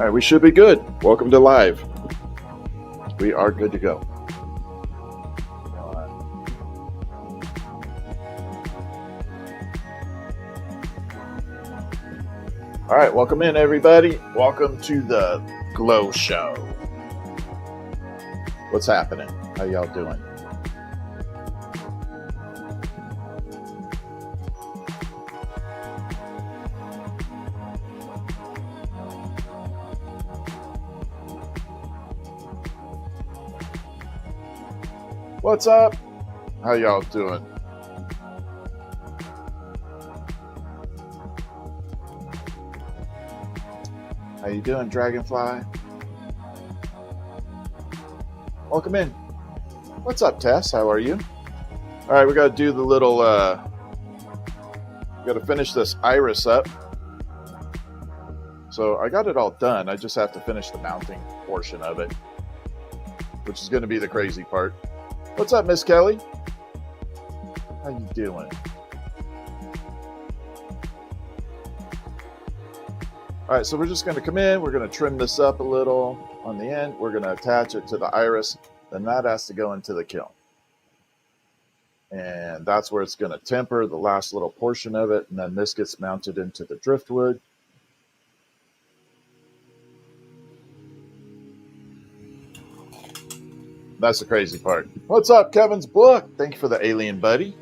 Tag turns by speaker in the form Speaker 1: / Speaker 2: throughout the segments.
Speaker 1: All right, we should be good. Welcome to live. We are good to go. All right, welcome in, everybody. Welcome to the Glow Show. What's happening? How y'all doing? What's up? How y'all doing? How you doing, Dragonfly? Welcome in. What's up, Tess? How are you? All right, we got to do the little, we got to finish this iris up. So I got it all done. I just have to finish the mounting portion of it, which is going to be the crazy part. What's up, Miss Kelly? How you doing? All right, so we're just going to come in. We're going to trim this up a little on the end. We're going to attach it to the iris. Then that has to go into the kiln. And that's where it's going to temper the last little portion of it. And then this gets mounted into the driftwood. That's the crazy part. What's up, Kevin's book? Thank you for the alien buddy.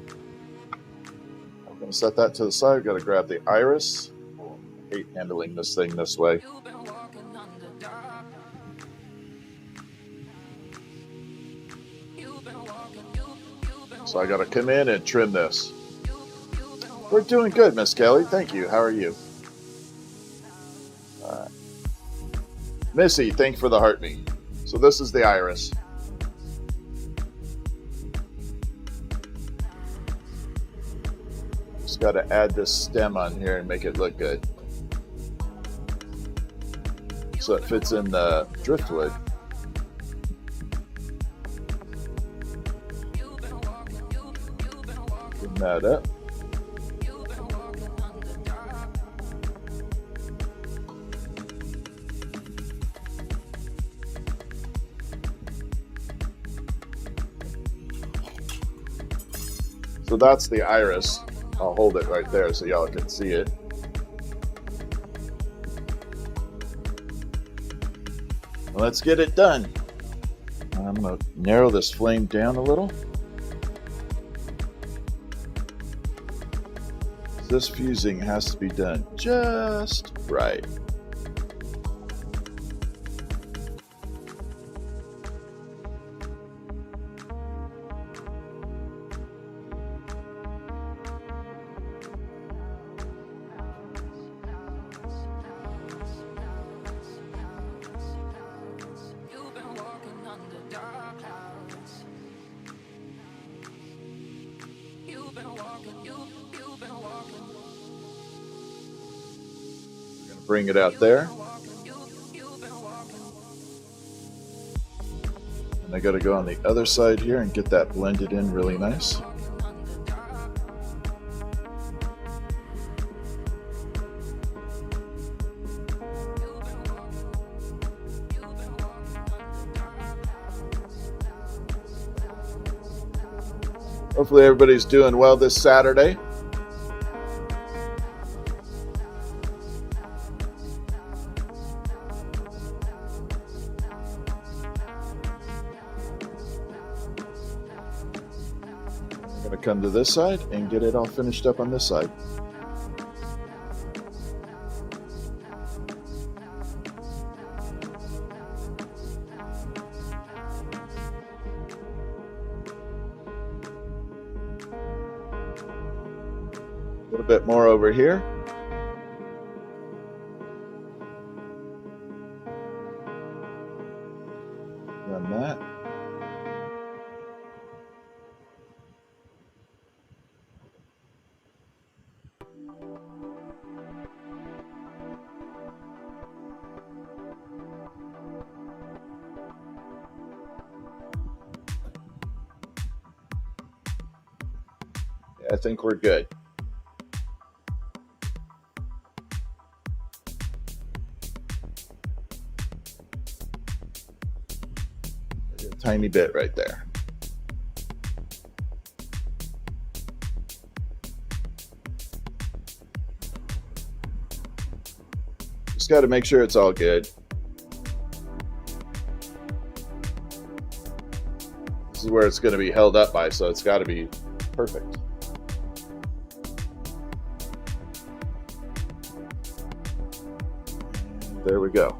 Speaker 1: I'm going to set that to the side. I've got to grab the iris. I hate handling this thing this way. So I got to come in and trim this. We're doing good, Miss Kelly. Thank you. How are you? All right. Missy, thank you for the heartbeat. So this is the iris. Just got to add this stem on here and make it look good. So it fits in the driftwood. Clean that up. So that's the iris. I'll hold it right there so y'all can see it. Let's get it done. I'm going to narrow this flame down a little. This fusing has to be done just right. Bring it out there. And I got to go on the other side here and get that blended in really nice. Hopefully everybody's doing well this Saturday. Come to this side and get it all finished up on this side. A little bit more over here. Done that. I think we're good. a tiny bit right there. Just got to make sure it's all good. This is where it's going to be held up by, so it's got to be perfect. There we go.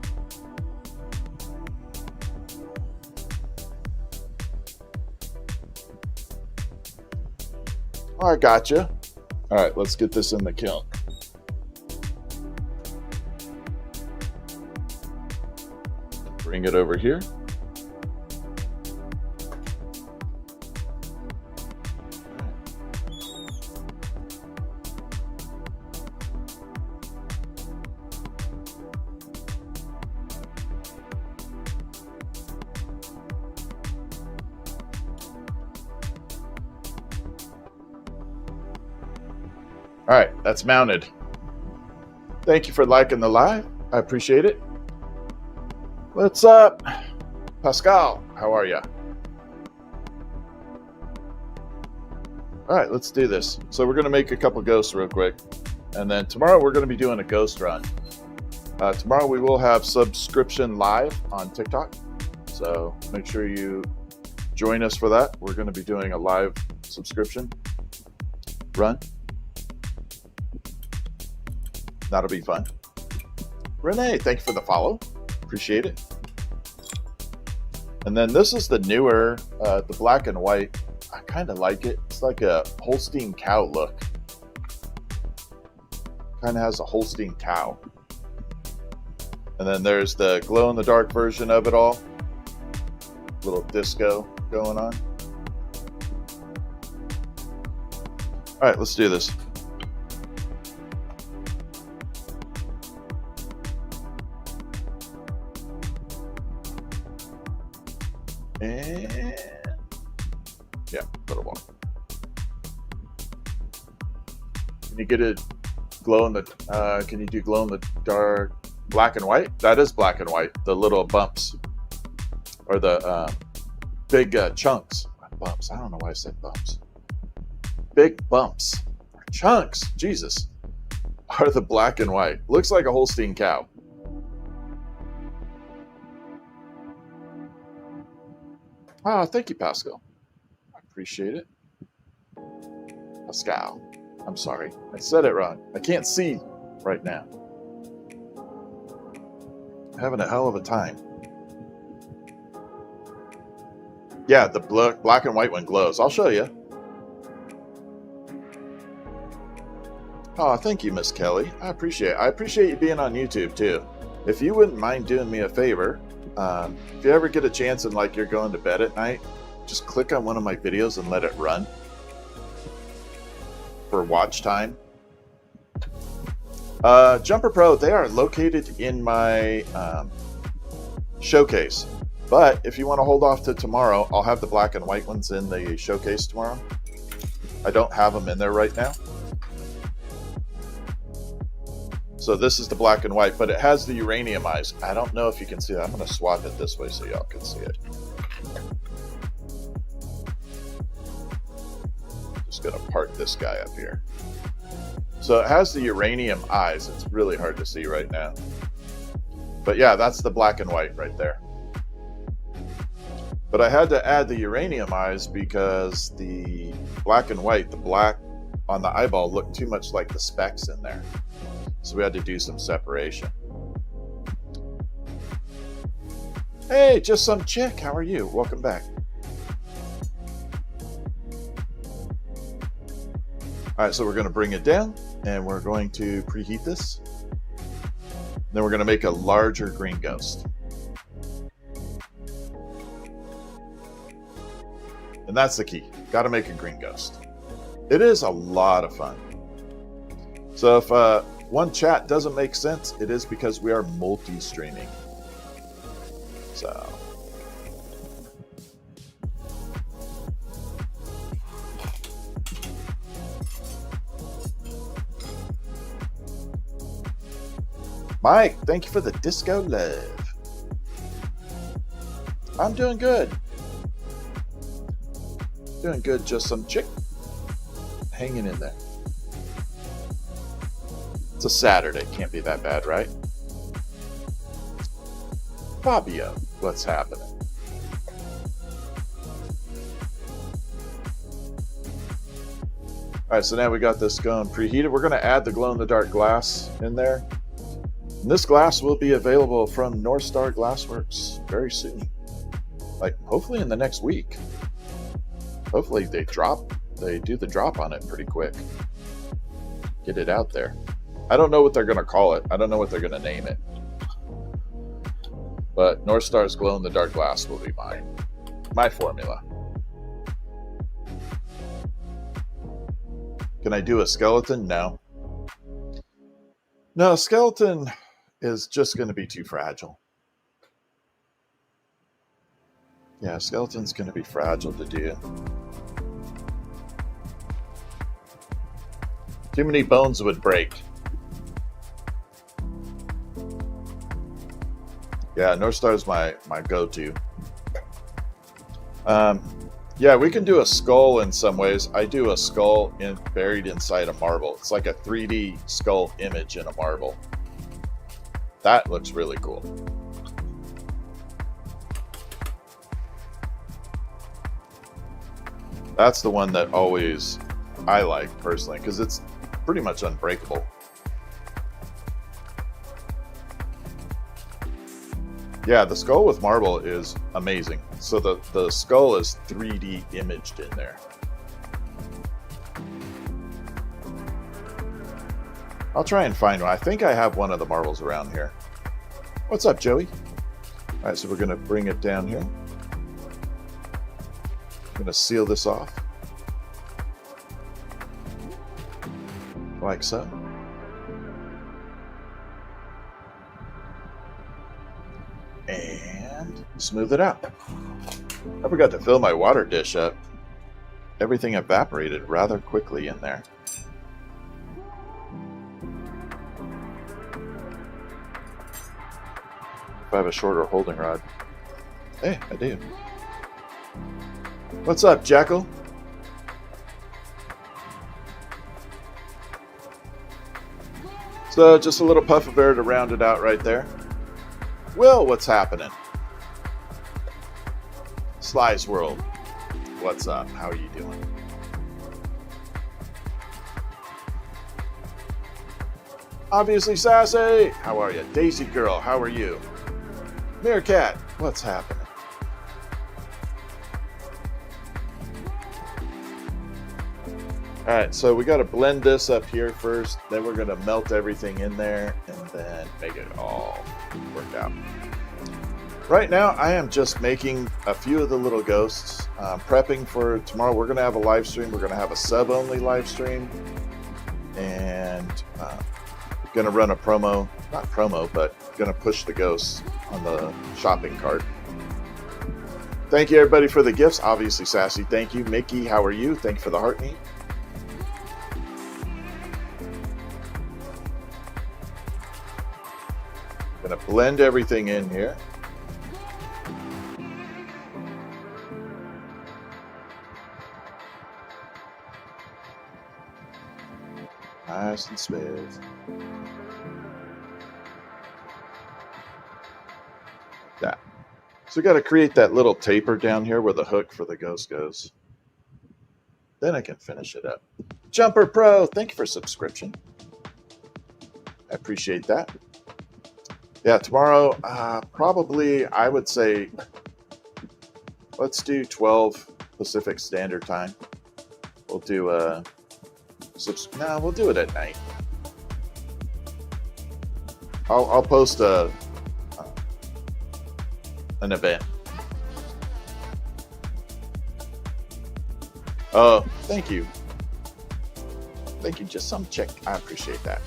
Speaker 1: All right, gotcha. All right, let's get this in the kiln. Bring it over here. All right, that's mounted. Thank you for liking the live. I appreciate it. What's up? Pascal, how are you? All right, let's do this. So we're going to make a couple ghosts real quick. And then tomorrow we're going to be doing a ghost run. Tomorrow we will have subscription live on TikTok. So make sure you join us for that. We're going to be doing a live subscription run. That'll be fun. Renee, thank you for the follow. Appreciate it. And then this is the newer, the black and white. I kind of like it. It's like a Holstein cow look. Kind of has a Holstein cow. And then there's the glow-in-the-dark version of it all. Little disco going on. All right, let's do this. And yeah, put it on. Can you get it glow in the? Can you do glow in the dark black and white? That is black and white. The little bumps or the big chunks. Bumps. I don't know why I said bumps. Big bumps or chunks. Jesus, are the black and white. Looks like a Holstein cow. Oh, thank you, Pascal. I appreciate it. Pascal. I'm sorry. I said it wrong. I can't see right now. I'm having a hell of a time. Yeah, the black and white one glows. I'll show you. Oh, thank you, Miss Kelly. I appreciate it. I appreciate you being on YouTube, too. If you wouldn't mind doing me a favor, if you ever get a chance and like you're going to bed at night, just click on one of my videos and let it run for watch time. Jumper Pro, they are located in my showcase. But if you want to hold off to tomorrow, I'll have the black and white ones in the showcase tomorrow. I don't have them in there right now. So this is the black and white, but it has the uranium eyes. I don't know if you can see that. I'm going to swap it this way so y'all can see it. Just going to park this guy up here. So it has the uranium eyes. It's really hard to see right now. But yeah, that's the black and white right there. But I had to add the uranium eyes because the black and white, the black on the eyeball looked too much like the specks in there. So we had to do some separation. Hey, just some chick. How are you? Welcome back. All right, so we're going to bring it down and we're going to preheat this. Then we're going to make a larger green ghost. And that's the key. Got to make a green ghost. It is a lot of fun. So if one chat doesn't make sense, it is because we are multi-streaming. So. Mike, thank you for the disco love. I'm doing good. Doing good, just some chick hanging in there. It's a Saturday, can't be that bad, right? Fabio, what's happening? Alright, so now we got this going preheated. We're going to add the glow-in-the-dark glass in there. And this glass will be available from North Star Glassworks very soon. Like, hopefully in the next week. Hopefully they do the drop on it pretty quick. Get it out there. I don't know what they're going to call it. I don't know what they're going to name it. But North Star's glow-in-the-dark glass will be my formula. Can I do a skeleton? No. No, a skeleton is just going to be too fragile. Yeah, skeleton's going to be fragile to do. Too many bones would break. Yeah, North Star's my go-to. Yeah, we can do a skull in some ways. I do a skull buried inside a marble. It's like a 3D skull image in a marble. That looks really cool. That's the one that I like personally, because it's pretty much unbreakable. Yeah, the skull with marble is amazing. So the skull is 3D imaged in there. I'll try and find one. I think I have one of the marbles around here. What's up, Joey? All right, so we're going to bring it down here. I'm going to seal this off. Like so. And smooth it out. I forgot to fill my water dish up. Everything evaporated rather quickly in there. If I have a shorter holding rod. Hey, I do. What's up, Jackal? So just a little puff of air to round it out right there. Will, what's happening? Sly's World, what's up? How are you doing? Obviously Sassy, how are you? Daisy Girl, how are you? Meerkat, what's happening? Alright, so we got to blend this up here first, then we're going to melt everything in there, and then make it all work out. Right now, I am just making a few of the little ghosts, prepping for tomorrow. We're going to have a live stream. We're going to have a sub-only live stream, and going to run a promo, not promo, but going to push the ghosts on the shopping cart. Thank you, everybody, for the gifts. Obviously, Sassy, thank you. Mickey, how are you? Thank you for the heart meat. Going to blend everything in here. Nice and smooth. That. So we got to create that little taper down here where the hook for the ghost goes. Then I can finish it up. Jumper Pro, thank you for subscription. I appreciate that. Yeah, tomorrow, probably, I would say, let's do 12 Pacific Standard Time. We'll do we'll do it at night. I'll post an event. Oh, thank you. Thank you. Just some check. I appreciate that.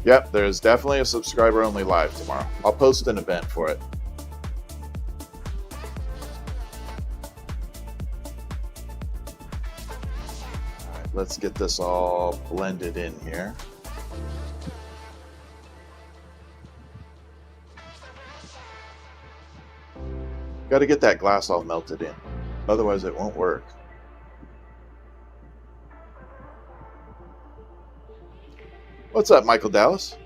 Speaker 1: Yep, there's definitely a subscriber-only live tomorrow. I'll post an event for it. All right, let's get this all blended in here. Got to get that glass all melted in. Otherwise it won't work. What's up, Michael Dallas?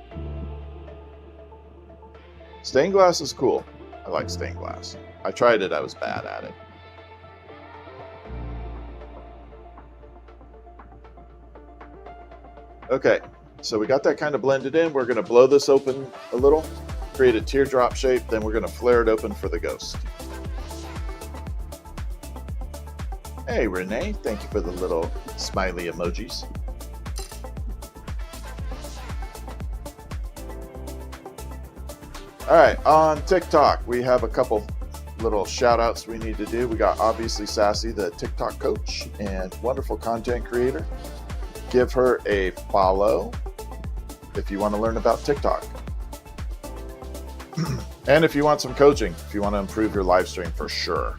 Speaker 1: Stained glass is cool. I like stained glass. I tried it, I was bad at it. Okay, so we got that kind of blended in. We're going to blow this open a little, create a teardrop shape, then we're going to flare it open for the ghost. Hey, Renee, thank you for the little smiley emojis. All right, on TikTok, we have a couple little shout outs we need to do. We got obviously Sassy, the TikTok coach and wonderful content creator. Give her a follow if you want to learn about TikTok. And if you want some coaching, if you want to improve your live stream, for sure.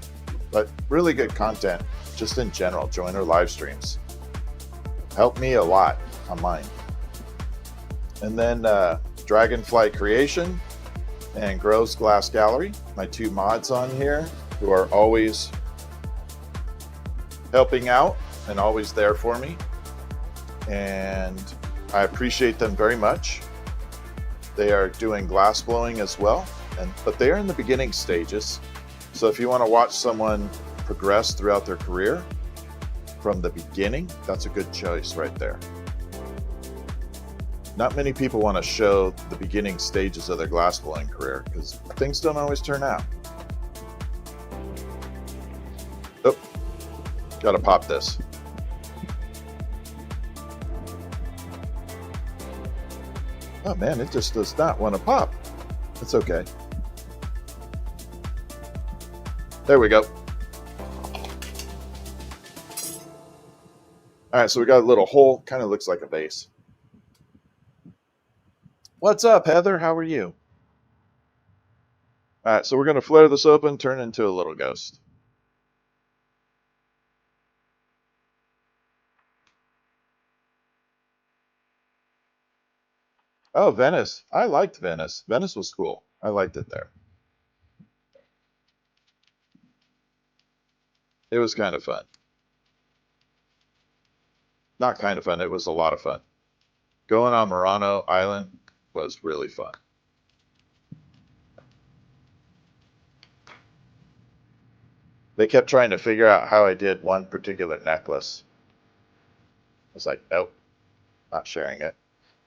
Speaker 1: But really good content, just in general. Join her live streams. Help me a lot on mine. And then Dragonfly Creation and Grows Glass Gallery, my two mods on here who are always helping out and always there for me. And I appreciate them very much. They are doing glass blowing as well, but they are in the beginning stages. So if you want to watch someone progress throughout their career from the beginning, that's a good choice right there. Not many people want to show the beginning stages of their glass blowing career because things don't always turn out. Oh, gotta pop this. Oh man, it just does not want to pop. It's okay. There we go. All right, so we got a little hole, kind of looks like a vase. What's up, Heather? How are you? All right, so we're going to flare this open, turn it into a little ghost. Oh, Venice. I liked Venice. Venice was cool. I liked it there. It was kind of fun. Not kind of fun. It was a lot of fun. Going on Murano Island was really fun. They kept trying to figure out how I did one particular necklace. I was like, nope, not sharing it.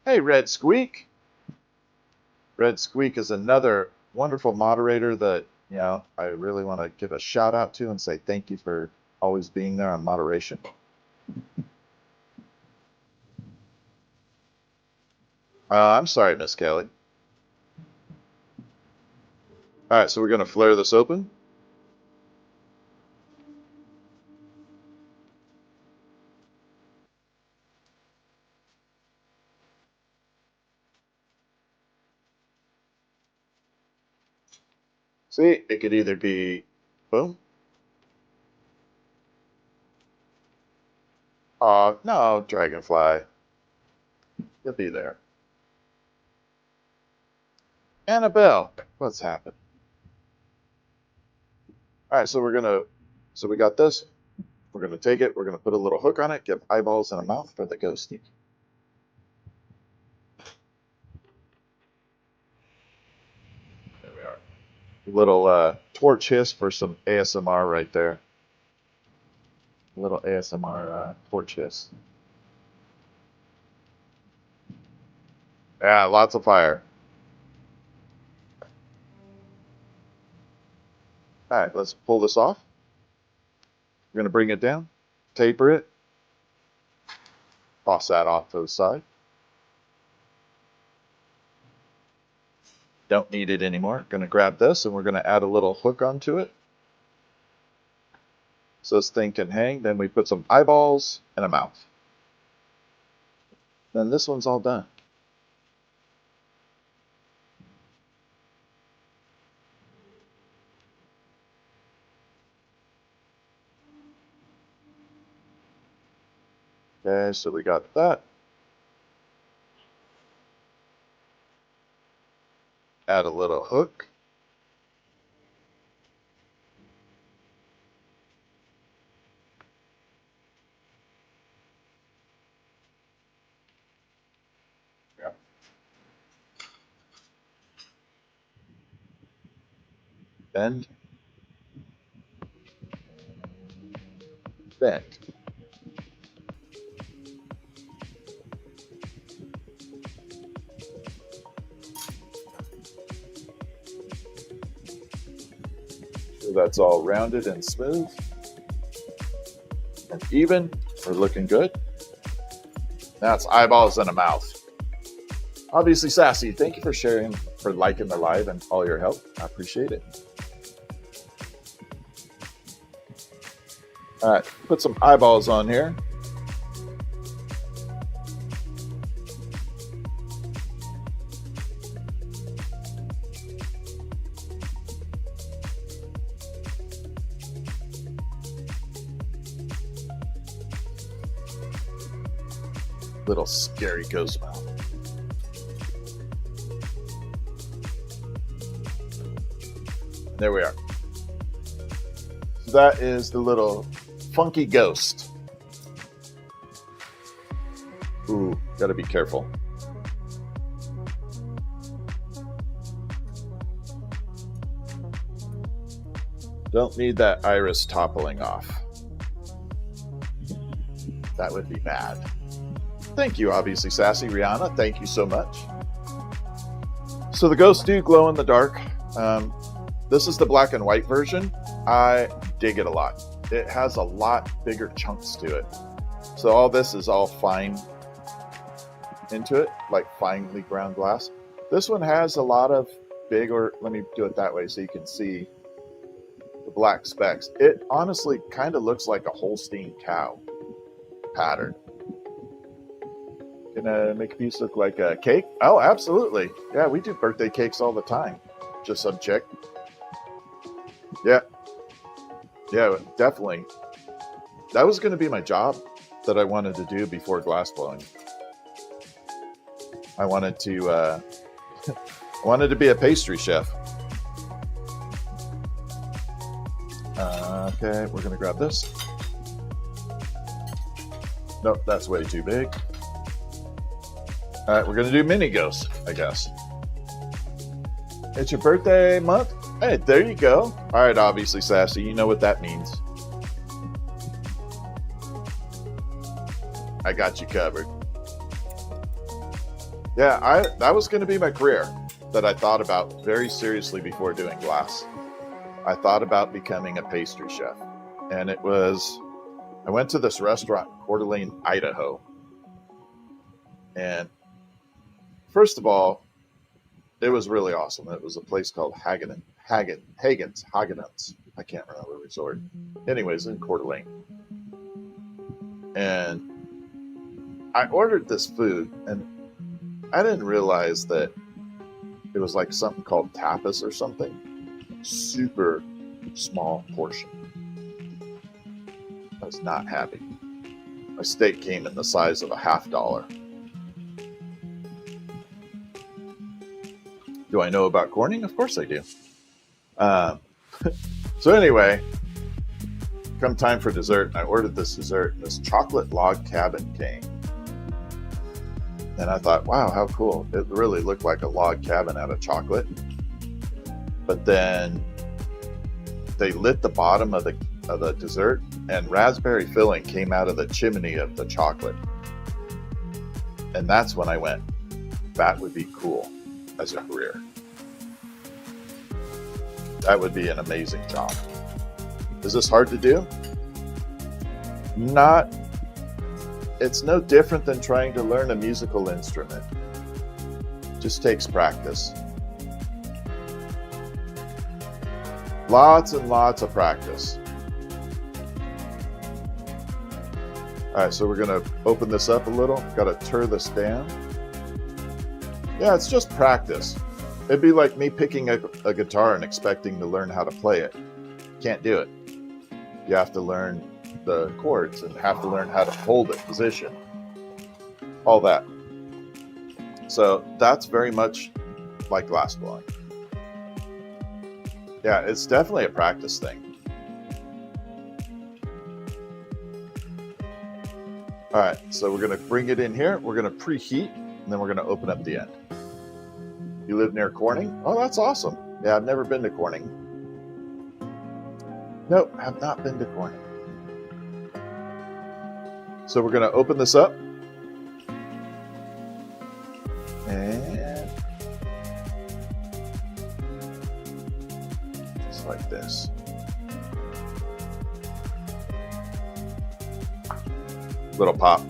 Speaker 1: Hey, Red Squeak. Red Squeak is another wonderful moderator that, you know, I really want to give a shout out to and say thank you for always being there on moderation. I'm sorry, Miss Kelly. All right, so we're going to flare this open. See, it could either be, boom. No, Dragonfly. You'll be there. Annabelle, what's happened? All right, so we got this. We're gonna take it. We're gonna put a little hook on it. Give eyeballs and a mouth for the ghosty. There we are. Little torch hiss for some ASMR right there. A little ASMR torch hiss. Yeah, lots of fire. All right, let's pull this off. We're gonna bring it down, taper it, toss that off to the side. Don't need it anymore. Gonna grab this and we're gonna add a little hook onto it. So this thing can hang. Then we put some eyeballs and a mouth. Then this one's all done. Okay, so we got that. Add a little hook. Yeah. Bend. Bend. So that's all rounded and smooth and even. We're looking good. That's eyeballs and a mouth. Obviously Sassy, thank you for sharing, for liking the live and all your help. I appreciate it. All right, put some eyeballs on here. Little scary ghost mouth. There we are. So that is the little funky ghost. Ooh, gotta be careful. Don't need that iris toppling off. That would be bad. Thank you, obviously Sassy. Rihanna, thank you so much. So the ghosts do glow in the dark. This is the black and white version. I dig it a lot. It has a lot bigger chunks to it. So all this is all fine into it, like finely ground glass. This one has a lot of big, or let me do it that way so you can see the black specks. It honestly kind of looks like a Holstein cow pattern. Gonna make a piece look like a cake? Oh, absolutely. Yeah, we do birthday cakes all the time. Just subject. Yeah. Yeah, definitely. That was going to be my job that I wanted to do before glassblowing. I wanted to I wanted to be a pastry chef. Okay, we're going to grab this. Nope, that's way too big. All right, we're going to do mini ghosts, I guess. It's your birthday month? Hey, there you go. All right, obviously, Sassy, you know what that means. I got you covered. Yeah, that was going to be my career that I thought about very seriously before doing glass. I thought about becoming a pastry chef. And it was, I went to this restaurant, Coeur d'Alene, Idaho. And first of all, it was really awesome. It was a place called Hagen's. I can't remember the resort. Anyways, in Coeur d'Alene. And I ordered this food, and I didn't realize that it was like something called tapas or something. Super small portion. I was not happy. My steak came in the size of a $50. Do I know about corning? Of course I do. So anyway, come time for dessert, I ordered this dessert. This chocolate log cabin came. And I thought, wow, how cool. It really looked like a log cabin out of chocolate. But then they lit the bottom of the dessert, and raspberry filling came out of the chimney of the chocolate. And that's when I went, that would be cool as a career. That would be an amazing job. Is this hard to do? Not. It's no different than trying to learn a musical instrument. It just takes practice. Lots and lots of practice. All right, so we're gonna open this up a little. Got to turn this down. Yeah, it's just practice. It'd be like me picking a guitar and expecting to learn how to play it. Can't do it. You have to learn the chords and have to learn how to hold it, position, all that. So that's very much like glassblowing. Yeah, it's definitely a practice thing. All right, so we're gonna bring it in here. We're gonna preheat. and then we're going to open up the end. You live near Corning? Oh, that's awesome. Yeah, I've never been to Corning. Nope, have not been to Corning. So we're going to open this up. And just like this. Little pop.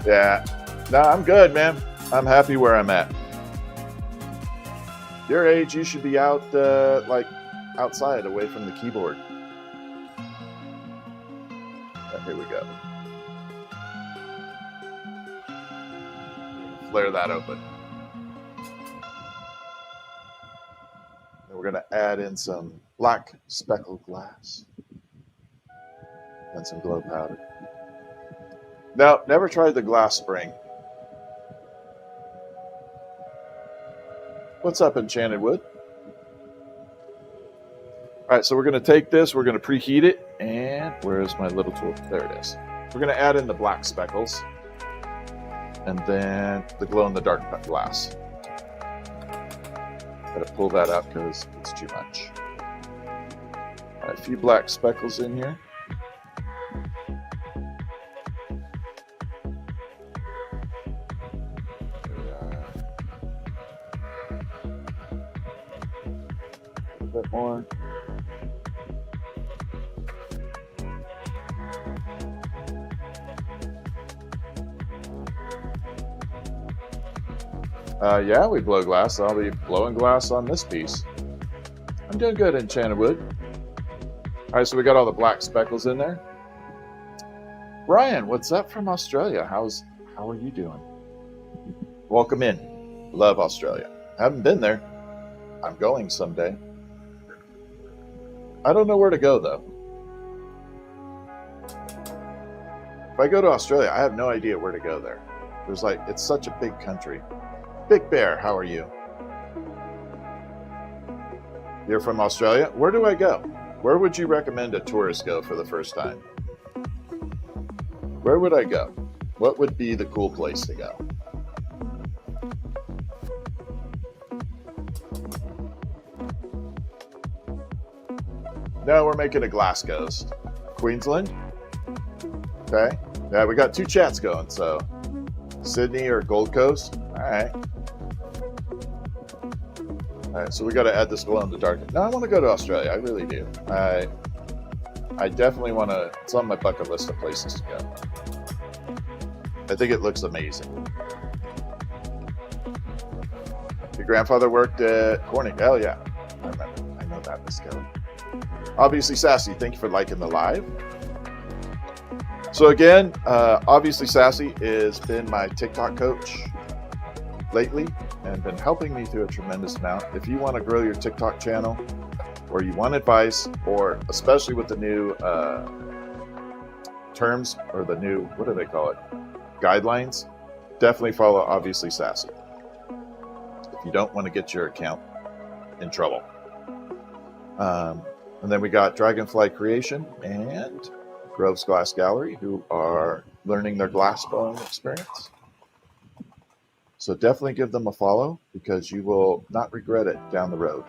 Speaker 1: Yeah. No, I'm good, man. I'm happy where I'm at. Your age, you should be out, like, outside, away from the keyboard. Oh, here we go. Flare that open. And we're going to add in some black speckled glass and some glow powder. No, never tried the glass spring. What's up, Enchanted Wood? All right, so we're going to take this, we're going to preheat it, and where's my little tool? There it is. We're going to add in the black speckles, and then the glow-in-the-dark glass. Got to pull that out because it's too much. All right, a few black speckles in here. Bit more. Yeah, we blow glass. I'll be blowing glass on this piece. I'm doing good, Enchanted Wood. All right, so we got all the black speckles in there. Brian, what's up from Australia? How are you doing? Welcome in. Love Australia. Haven't been there. I'm going someday. I don't know where to go, though. If I go to Australia, I have no idea where to go there. There's like, it's such a big country. Big Bear, how are you? You're from Australia? Where do I go? Where would you recommend a tourist go for the first time? Where would I go? What would be the cool place to go? No, we're making a glass ghost. Queensland? Okay. Yeah, we got two chats going, so Sydney or Gold Coast? All right. All right, so we got to add this glow in the dark. No, I want to go to Australia. I really do. I definitely want to. It's on my bucket list of places to go. I think it looks amazing. Your grandfather worked at Corning. Hell yeah. I remember. I know that, Miss Kelly. Obviously Sassy, thank you for liking the live. So again, Obviously Sassy has been my TikTok coach lately and been helping me through a tremendous amount. If you want to grow your TikTok channel, or you want advice, or especially with the new terms, or the new, what do they call it, guidelines, definitely follow Obviously Sassy if you don't want to get your account in trouble. And then we got Dragonfly Creation and Grove's Glass Gallery, who are learning their glassblowing experience. So definitely give them a follow, because you will not regret it down the road.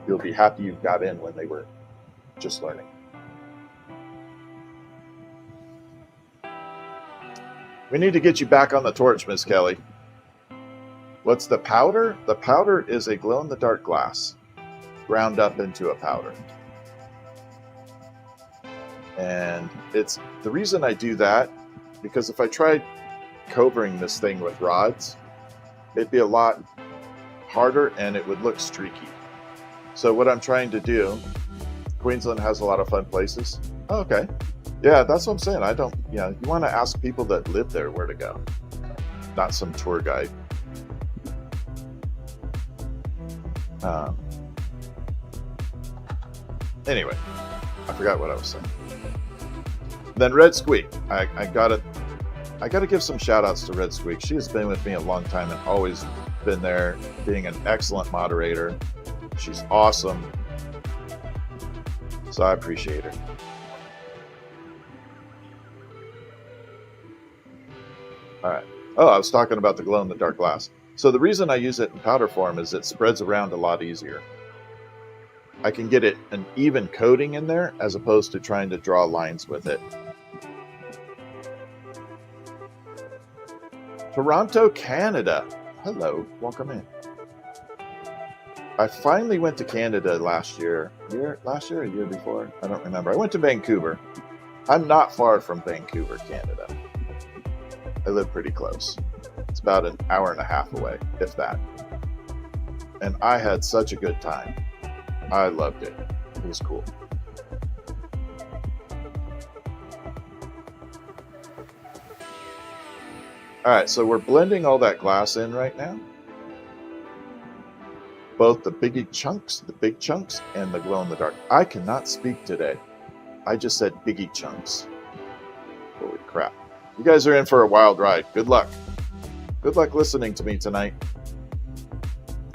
Speaker 1: You'll be happy you got in when they were just learning. We need to get you back on the torch, Miss Kelly. What's the powder? The powder is a glow-in-the-dark glass ground up into a powder. And it's the reason I do that, because if I tried covering this thing with rods, it'd be a lot harder and it would look streaky. So what I'm trying to do, Queensland has a lot of fun places. Oh, okay. Yeah, that's what I'm saying. You want to ask people that live there where to go, not some tour guide. Anyway, I forgot what I was saying. Then Red Squeak, I gotta give some shout outs to Red Squeak. She has been with me a long time and always been there, being an excellent moderator. She's awesome. So I appreciate her. All right. Oh, I was talking about the glow-in-the-dark glass. So the reason I use it in powder form is it spreads around a lot easier. I can get it an even coating in there as opposed to trying to draw lines with it. Toronto, Canada. Hello, welcome in. I finally went to Canada last year. Last year or year before? I don't remember. I went to Vancouver. I'm not far from Vancouver, Canada. I live pretty close. It's about an hour and a half away, if that. And I had such a good time. I loved it. It was cool. All right, so we're blending all that glass in right now. Both the big chunks, and the glow-in-the-dark. I cannot speak today. I just said biggie chunks. Holy crap. You guys are in for a wild ride. Good luck. Good luck listening to me tonight.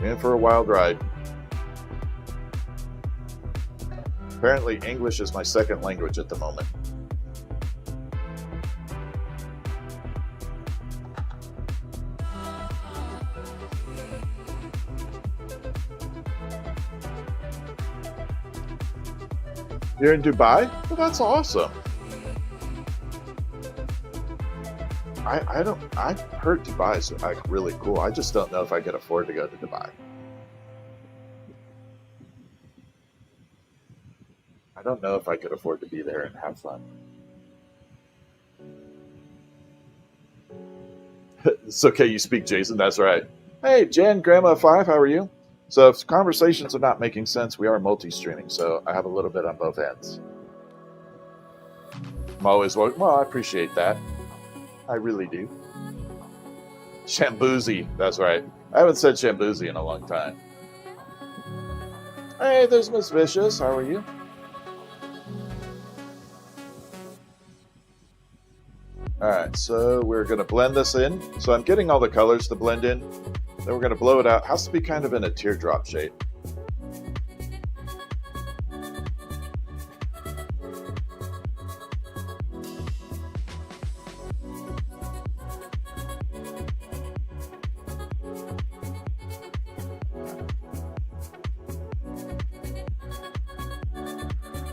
Speaker 1: You're in for a wild ride. Apparently, English is my second language at the moment. You're in Dubai? Well, that's awesome. I've heard Dubai is like really cool. I just don't know if I could afford to go to Dubai. I don't know if I could afford to be there and have fun. It's okay, you speak, Jason. That's right. Hey, Jen, Grandma 5, how are you? So if conversations are not making sense, we are multi-streaming, so I have a little bit on both ends. I'm always, well, I appreciate that. I really do. Shambuzi, that's right. I haven't said Shambuzi in a long time. Hey, there's Miss Vicious. How are you? All right, so we're going to blend this in. So I'm getting all the colors to blend in. Then we're going to blow it out. Has to be kind of in a teardrop shape.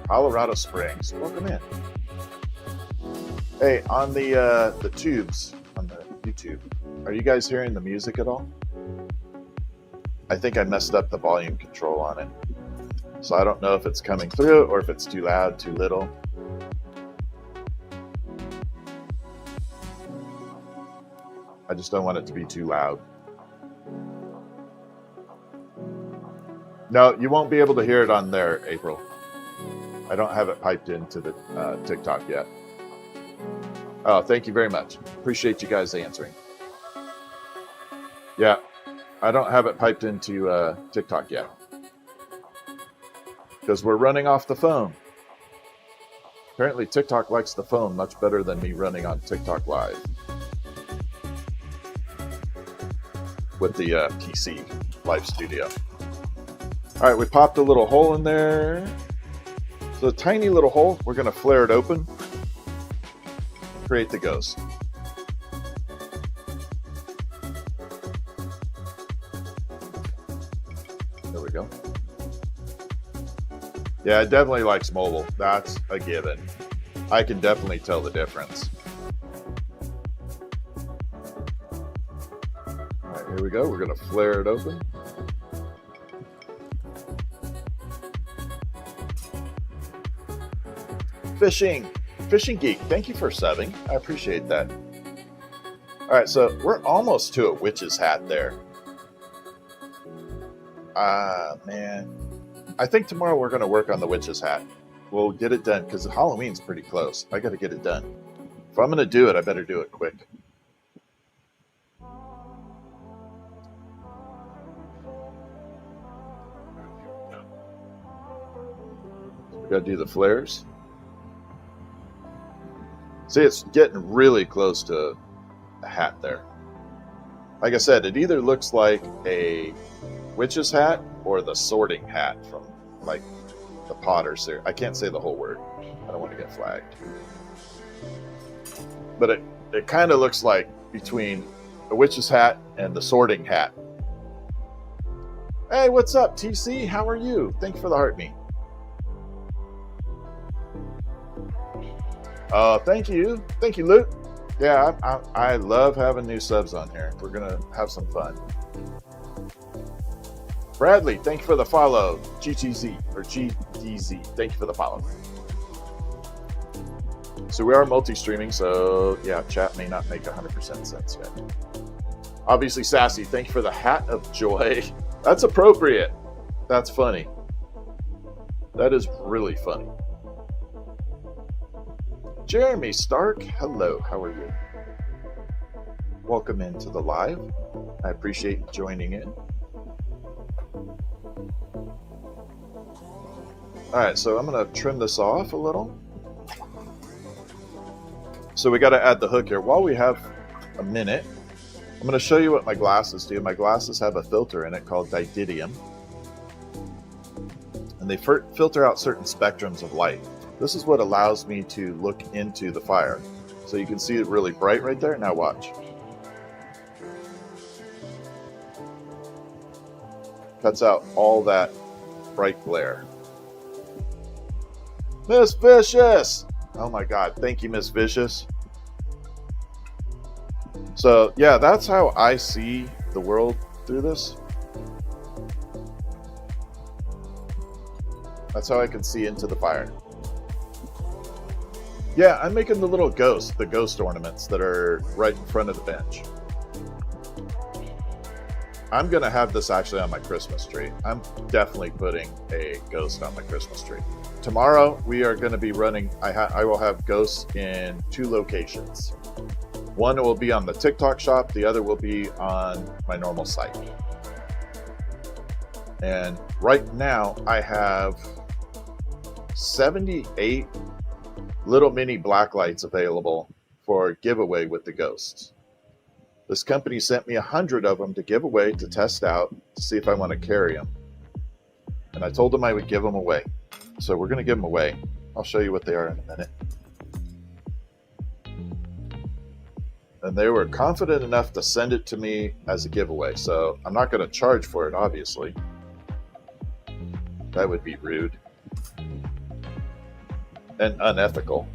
Speaker 1: Colorado Springs. Welcome in. Hey, on the tubes on the YouTube, are you guys hearing the music at all? I think I messed up the volume control on it, so I don't know if it's coming through or if it's too loud, too little. I just don't want it to be too loud. No, you won't be able to hear it on there, April. I don't have it piped into the TikTok yet. Oh, thank you very much. Appreciate you guys answering. Yeah, I don't have it piped into TikTok yet. Because we're running off the phone. Apparently TikTok likes the phone much better than me running on TikTok Live. With the PC Live Studio. All right, we popped a little hole in there. So a tiny little hole, we're going to flare it open. Create the ghost. There we go. Yeah, it definitely likes mobile. That's a given. I can definitely tell the difference. All right, here we go. We're going to flare it open. Fishing Geek, thank you for subbing. I appreciate that. All right, so we're almost to a witch's hat there. Man. I think tomorrow we're going to work on the witch's hat. We'll get it done because Halloween's pretty close. I got to get it done. If I'm going to do it, I better do it quick. We got to do the flares. See, it's getting really close to a hat there. Like I said, it either looks like a witch's hat or the sorting hat from like the Potters there. I can't say the whole word. I don't want to get flagged. But it kind of looks like between a witch's hat and the sorting hat. Hey, what's up, TC? How are you? Thank you for the heart me. Thank you. Thank you, Luke. Yeah, I love having new subs on here. We're going to have some fun. Bradley, thank you for the follow. GTZ or GDZ, thank you for the follow. So we are multi-streaming, so yeah, chat may not make 100% sense yet. Obviously, Sassy, thank you for the hat of joy. That's appropriate. That's funny. That is really funny. Jeremy Stark, hello, how are you? Welcome into the live. I appreciate you joining in. All right, so I'm going to trim this off a little. So we got to add the hook here. While we have a minute, I'm going to show you what my glasses do. My glasses have a filter in it called dididium. And they filter out certain spectrums of light. This is what allows me to look into the fire. So you can see it really bright right there. Now watch. Cuts out all that bright glare. Miss Vicious! Oh my God, thank you, Miss Vicious. So yeah, that's how I see the world through this. That's how I can see into the fire. Yeah, I'm making the little ghost, the ghost ornaments that are right in front of the bench. I'm gonna have this actually on my Christmas tree. I'm definitely putting a ghost on my Christmas tree. Tomorrow we are going to be running, I will have ghosts in 2 locations. One will be on the TikTok shop, the other will be on my normal site. And right now I have 78 little mini black lights available for giveaway with the ghosts. This company sent me 100 of them to give away to test out to see if I want to carry them. And I told them I would give them away. So we're going to give them away. I'll show you what they are in a minute. And they were confident enough to send it to me as a giveaway. So I'm not going to charge for it, obviously. That would be rude and unethical.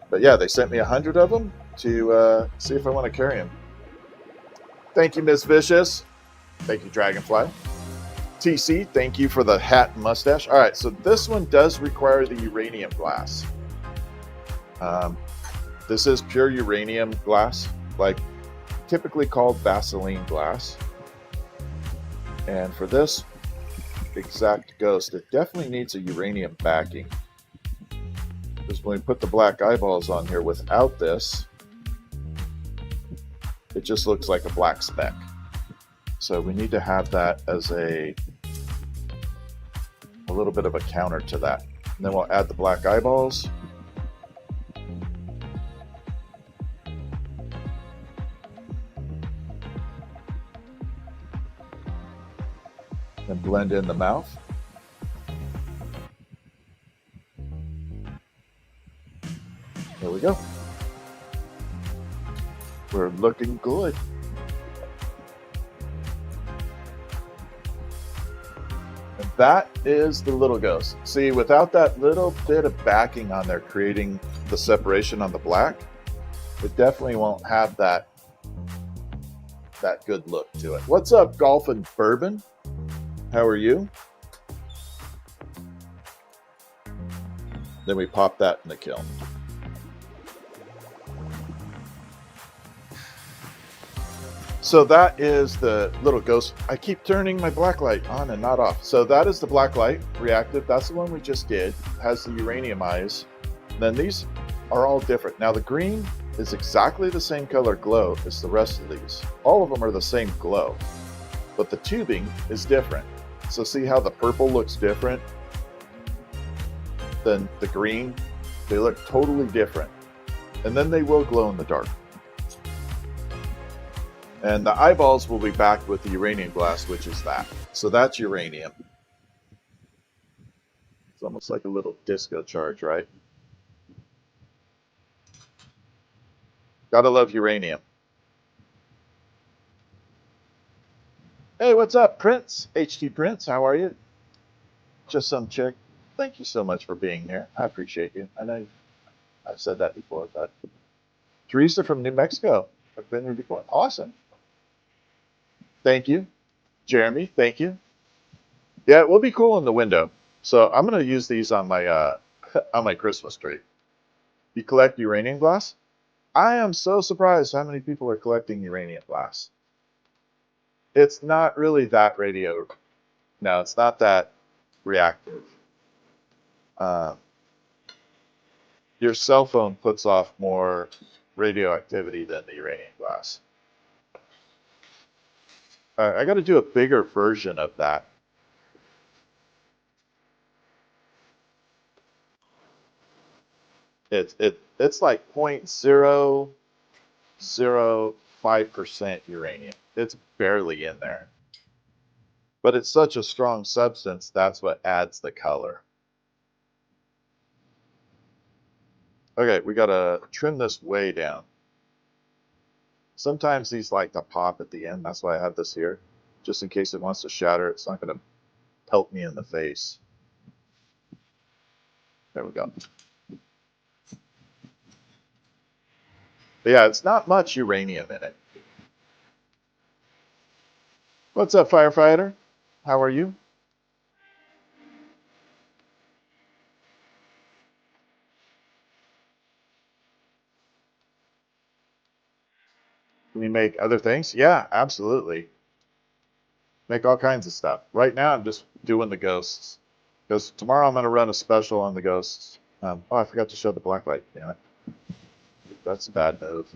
Speaker 1: But yeah, they sent me 100 of them to see if I want to carry them. Thank you, Miss Vicious. Thank you, Dragonfly. TC, thank you for the hat and mustache. All right, so this one does require the uranium glass. This is pure uranium glass, like typically called Vaseline glass. And for this exact ghost, it definitely needs a uranium backing. Because when we put the black eyeballs on here without this, it just looks like a black speck. So we need to have that as a little bit of a counter to that. And then we'll add the black eyeballs. And blend in the mouth. There we go. We're looking good. And that is the little ghost. See, without that little bit of backing on there creating the separation on the black, it definitely won't have that good look to it. What's up, Golf and Bourbon? How are you? Then we pop that in the kiln. So that is the little ghost. I keep turning my black light on and not off. So that is the black light reactive. That's the one we just did. It has the uranium eyes. And then these are all different. Now the green is exactly the same color glow as the rest of these. All of them are the same glow, but the tubing is different. So see how the purple looks different than the green? They look totally different. And then they will glow in the dark. And the eyeballs will be backed with the uranium glass, which is that. So that's uranium. It's almost like a little disco charge, right? Gotta love uranium. Hey, what's up, Prince? HT Prince, how are you? Just some chick. Thank you so much for being here. I appreciate you. I know I've said that before, but Teresa from New Mexico. I've been here before. Awesome. Thank you. Jeremy, thank you. Yeah, it will be cool in the window. So I'm gonna use these on my on my Christmas tree. You collect uranium glass? I am so surprised how many people are collecting uranium glass. It's not really that radio. No, it's not that reactive. Uh, your cell phone puts off more radioactivity than the uranium glass. I got to do a bigger version of that. It's like 0.005% uranium. It's barely in there. But it's such a strong substance, that's what adds the color. Okay, we gotta trim this way down. Sometimes these like to pop at the end, that's why I have this here. Just in case it wants to shatter, it's not gonna pelt me in the face. There we go. But yeah, it's not much uranium in it. What's up, firefighter? How are you? Can we make other things? Yeah, absolutely. Make all kinds of stuff. Right now, I'm just doing the ghosts. Because tomorrow I'm going to run a special on the ghosts. Oh, I forgot to show the blacklight. Damn it. That's a bad move.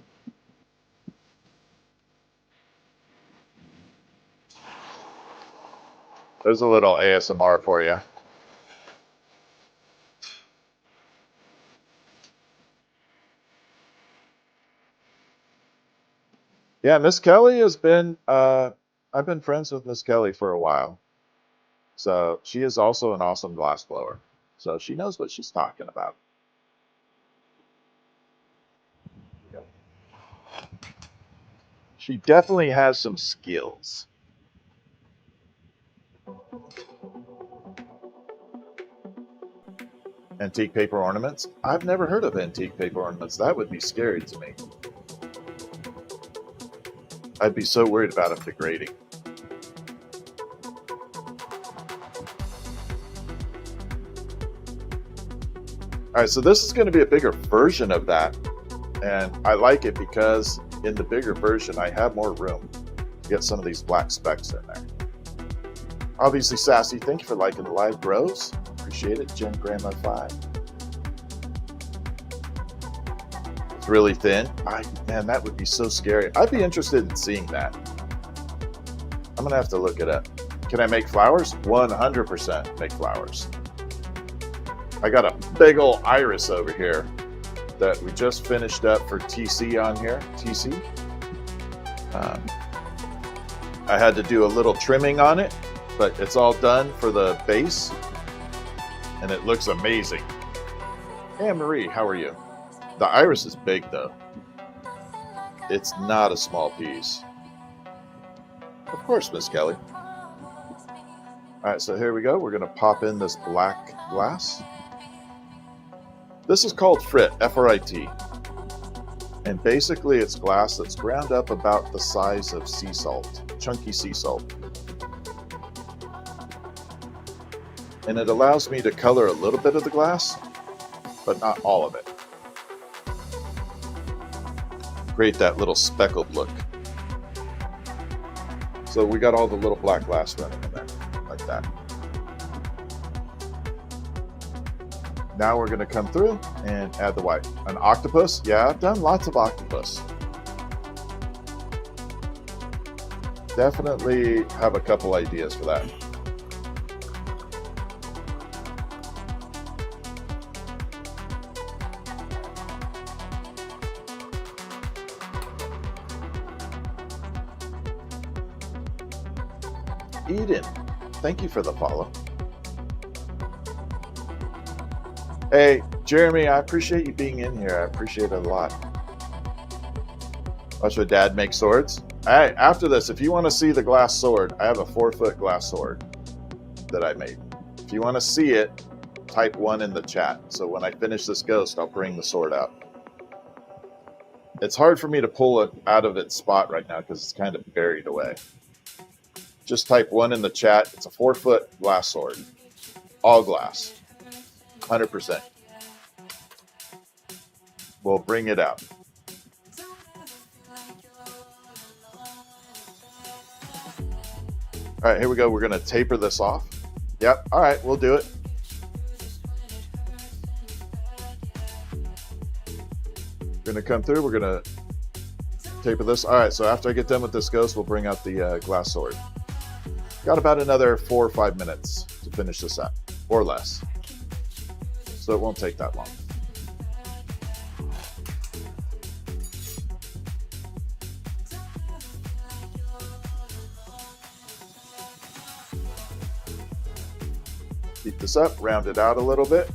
Speaker 1: There's a little ASMR for you. Yeah, Miss Kelly has been, I've been friends with Miss Kelly for a while. So she is also an awesome glass blower. So she knows what she's talking about. She definitely has some skills. Antique paper ornaments? I've never heard of antique paper ornaments. That would be scary to me. I'd be so worried about it degrading. All right, so this is going to be a bigger version of that. And I like it because in the bigger version, I have more room to get some of these black specks in there. Obviously, Sassy, thank you for liking the live, bros. Appreciate it. Jen Grandma 5. It's really thin. Man, that would be so scary. I'd be interested in seeing that. I'm going to have to look it up. Can I make flowers? 100% make flowers. I got a big old iris over here that we just finished up for TC on here. TC. I had to do a little trimming on it, but it's all done for the base, and it looks amazing. Hey, Marie, how are you? The iris is big, though. It's not a small piece. Of course, Miss Kelly. All right, so here we go. We're going to pop in this black glass. This is called frit, F-R-I-T. And basically it's glass that's ground up about the size of sea salt, chunky sea salt. And it allows me to color a little bit of the glass, but not all of it. Create that little speckled look. So we got all the little black glass running in there, like that. Now we're going to come through and add the white. An octopus? Yeah, I've done lots of octopus. Definitely have a couple ideas for that. Eden, thank you for the follow. Hey, Jeremy, I appreciate you being in here. I appreciate it a lot. Watch my dad make swords. All right, after this, if you want to see the glass sword, I have a 4-foot glass sword that I made. If you want to see it, type 1 in the chat. So when I finish this ghost, I'll bring the sword out. It's hard for me to pull it out of its spot right now because it's kind of buried away. Just type 1 in the chat. It's a 4-foot glass sword. All glass. 100%. We'll bring it out. All right, here we go. We're going to taper this off. Yep. All right, we'll do it. We're going to come through. We're going to taper this. All right, so after I get done with this ghost, we'll bring out the glass sword. Got about another 4 or 5 minutes to finish this up, or less. So it won't take that long. Keep this up, round it out a little bit.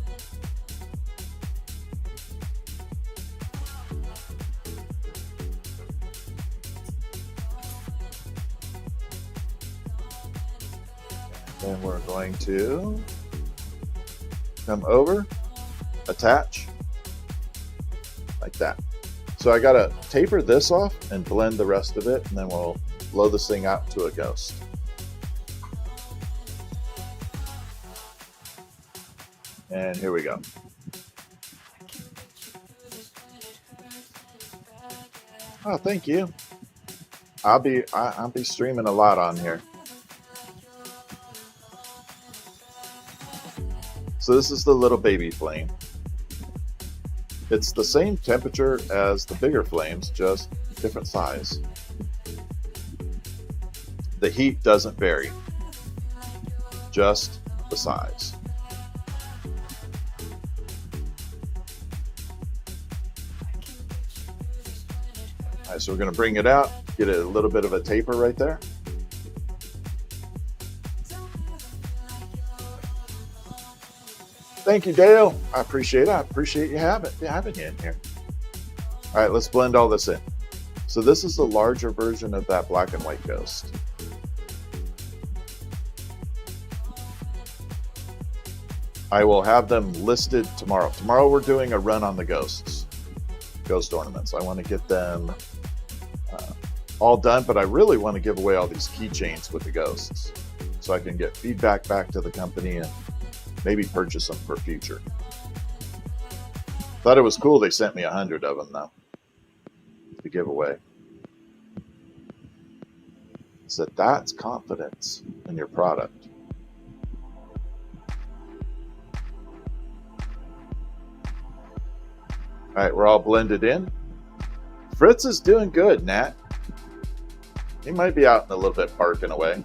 Speaker 1: Then we're going to come over, attach, like that. So I gotta taper this off and blend the rest of it, and then we'll blow this thing out to a ghost. And here we go. Oh, thank you. I'll be streaming a lot on here. So this is the little baby flame. It's the same temperature as the bigger flames, just different size. The heat doesn't vary, just the size. All right, so we're going to bring it out, get a little bit of a taper right there. Thank you, Dale. I appreciate it. I appreciate you having you in here. All right, let's blend all this in. So this is the larger version of that black and white ghost. I will have them listed tomorrow. Tomorrow we're doing a run on the ghosts, ghost ornaments. I want to get them all done, but I really want to give away all these keychains with the ghosts so I can get feedback back to the company and maybe purchase them for future. Thought it was cool they sent me 100 of them though to give away. So that's confidence in your product. All right, we're all blended in. Fritz is doing good, Nat. He might be out in a little bit barking away.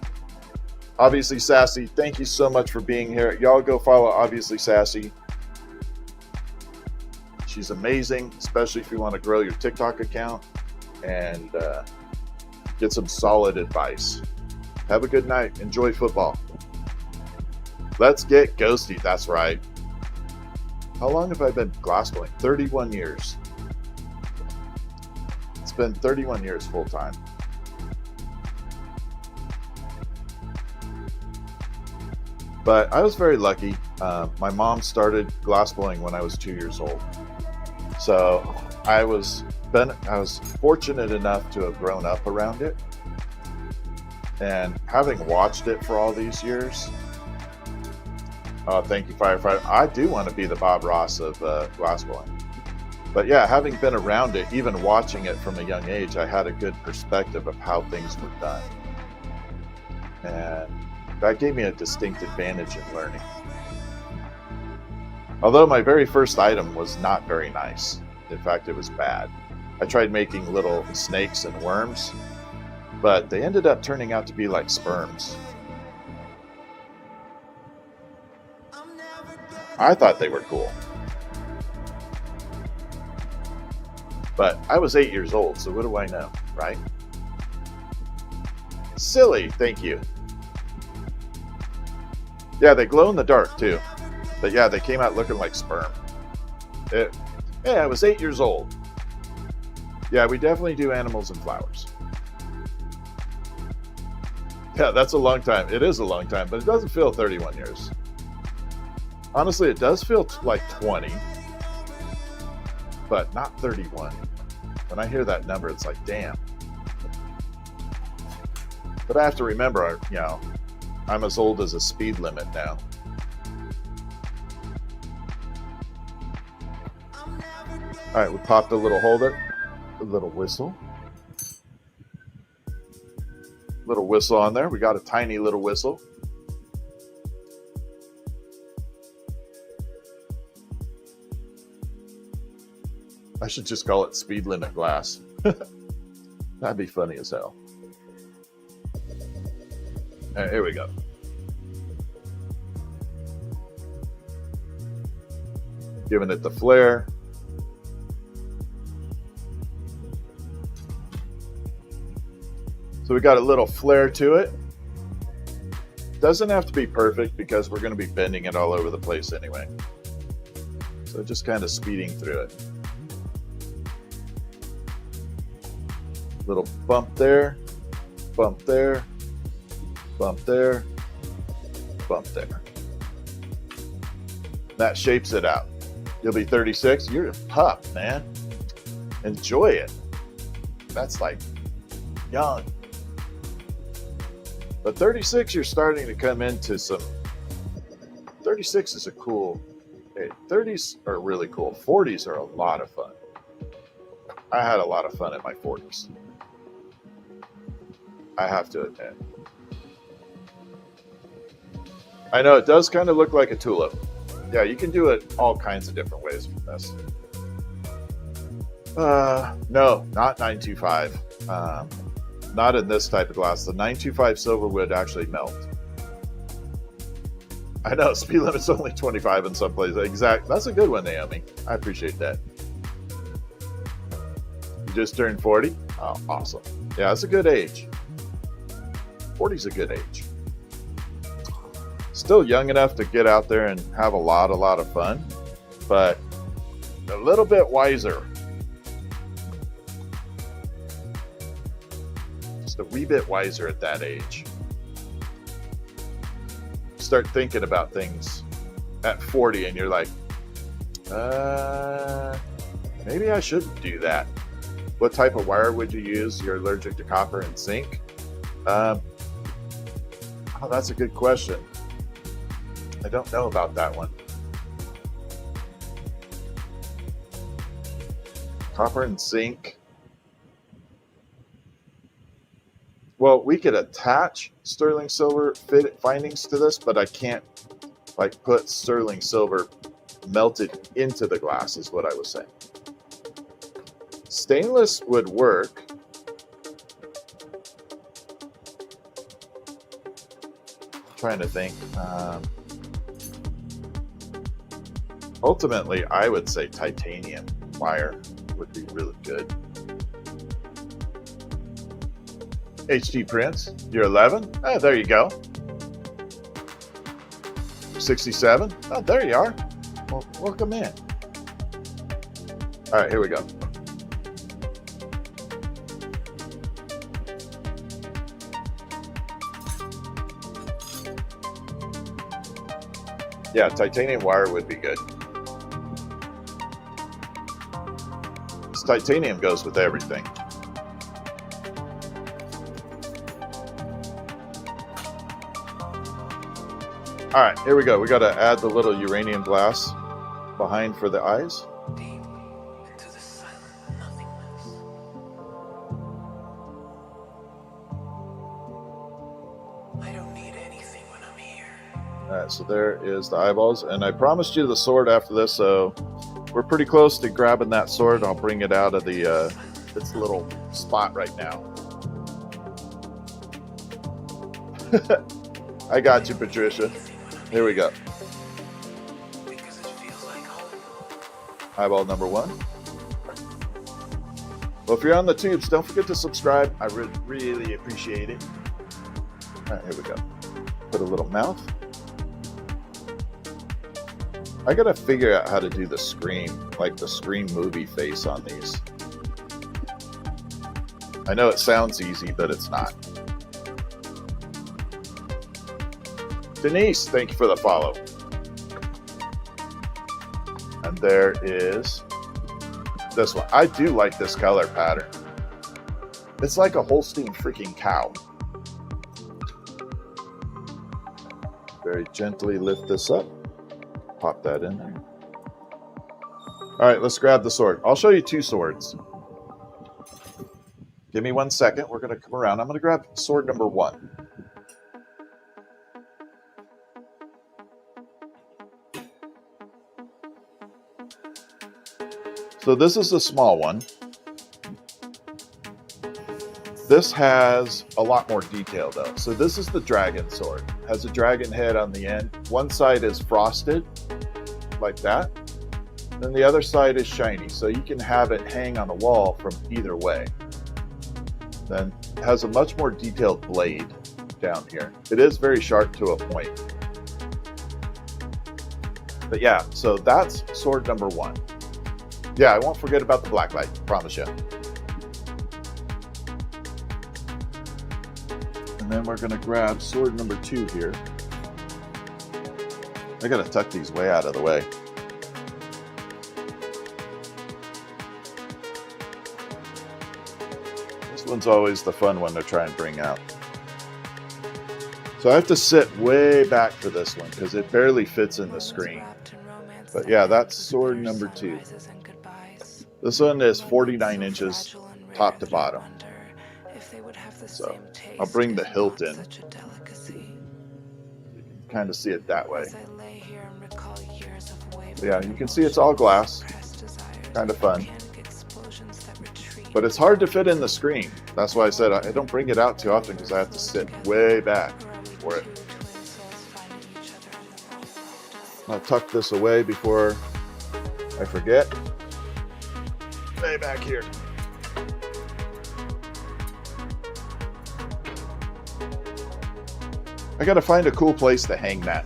Speaker 1: Obviously Sassy, thank you so much for being here. Y'all go follow Obviously Sassy. She's amazing, especially if you want to grow your TikTok account and get some solid advice. Have a good night. Enjoy football. Let's get ghosty. That's right. How long have I been glassblowing? 31 years. It's been 31 years full time. But I was very lucky. My mom started glassblowing when I was 2 years old. So I was fortunate enough to have grown up around it. And having watched it for all these years, thank you, Firefighter. I do want to be the Bob Ross of glassblowing. But yeah, having been around it, even watching it from a young age, I had a good perspective of how things were done. And that gave me a distinct advantage in learning. Although my very first item was not very nice. In fact, it was bad. I tried making little snakes and worms, but they ended up turning out to be like sperms. I thought they were cool. But I was 8 years old, so what do I know, right? Silly, thank you. Yeah, they glow in the dark too. But yeah, they came out looking like sperm. Yeah, I was 8 years old. Yeah, we definitely do animals and flowers. Yeah, that's a long time. It is a long time, but it doesn't feel 31 years. Honestly, it does feel like 20, but not 31. When I hear that number, it's like, damn. But I have to remember, you know, I'm as old as a speed limit now. All right, we popped a little holder, a little whistle. Little whistle on there. We got a tiny little whistle. I should just call it speed limit glass. That'd be funny as hell. All right, here we go. Giving it the flare. So we got a little flare to it. Doesn't have to be perfect because we're going to be bending it all over the place anyway. So just kind of speeding through it. Little bump there, bump there, bump there, bump there. That shapes it out. You'll be 36. You're a pup, man. Enjoy it. That's like young. But 36, you're starting to come into some. 36 is a cool. Hey, 30s are really cool. 40s are a lot of fun. I had a lot of fun at my 40s. I have to admit. I know it does kind of look like a tulip. Yeah, you can do it all kinds of different ways with this. No, not 925. Not in this type of glass. The 925 silver would actually melt. I know, speed limit's only 25 in some places. Exact. That's a good one, Naomi. I appreciate that. You just turned 40? Oh, awesome. Yeah, that's a good age. 40's a good age. Still young enough to get out there and have a lot of fun, but a little bit wiser. Just a wee bit wiser at that age. Start thinking about things at 40 and you're like, maybe I shouldn't do that. What type of wire would you use? You're allergic to copper and zinc? Oh, that's a good question. I don't know about that one. Copper and zinc. Well, we could attach sterling silver findings to this, but I can't like put sterling silver melted into the glass is what I was saying. Stainless would work. Trying to think. Ultimately, I would say titanium wire would be really good. HD Prince, you're 11? Oh, there you go. 67? Oh, there you are. Well, welcome in. All right, here we go. Yeah, titanium wire would be good. This titanium goes with everything. All right, here we go. We got to add the little uranium glass behind for the eyes.
Speaker 2: Deep into the silent nothingness. I don't need anything when I'm here.
Speaker 1: All right, so there is the eyeballs. And I promised you the sword after this, so we're pretty close to grabbing that sword. I'll bring it out of the its little spot right now. I got you, Patricia. Here we go.
Speaker 2: Because it feels like home.
Speaker 1: Eyeball number 1. Well, if you're on the tubes, don't forget to subscribe. I would really appreciate it. All right, here we go. Put a little mouth. I gotta figure out how to do the Scream, like the Scream movie face on these. I know it sounds easy, but it's not. Denise, thank you for the follow. And there is this one. I do like this color pattern. It's like a Holstein freaking cow. Very gently lift this up. Pop that in there. All right, let's grab the sword. I'll show you two swords. Give me 1 second. We're going to come around. I'm going to grab sword number 1. So this is a small one. This has a lot more detail though. So this is the dragon sword. It has a dragon head on the end. One side is frosted, like that. Then the other side is shiny. So you can have it hang on the wall from either way. Then it has a much more detailed blade down here. It is very sharp to a point. But yeah, so that's sword number 1. Yeah, I won't forget about the blacklight, promise you. And then we're gonna grab sword number 2 here. I gotta tuck these way out of the way. This one's always the fun one to try and bring out. So I have to sit way back for this one because it barely fits in the screen. But yeah, that's sword number 2. This one is 49 inches top to bottom. So I'll bring the hilt in. You can kind of see it that way. But yeah, you can see it's all glass. Kind of fun. But it's hard to fit in the screen. That's why I said I don't bring it out too often because I have to sit way back for it. I'll tuck this away before I forget. Way back here. I gotta find a cool place to hang that.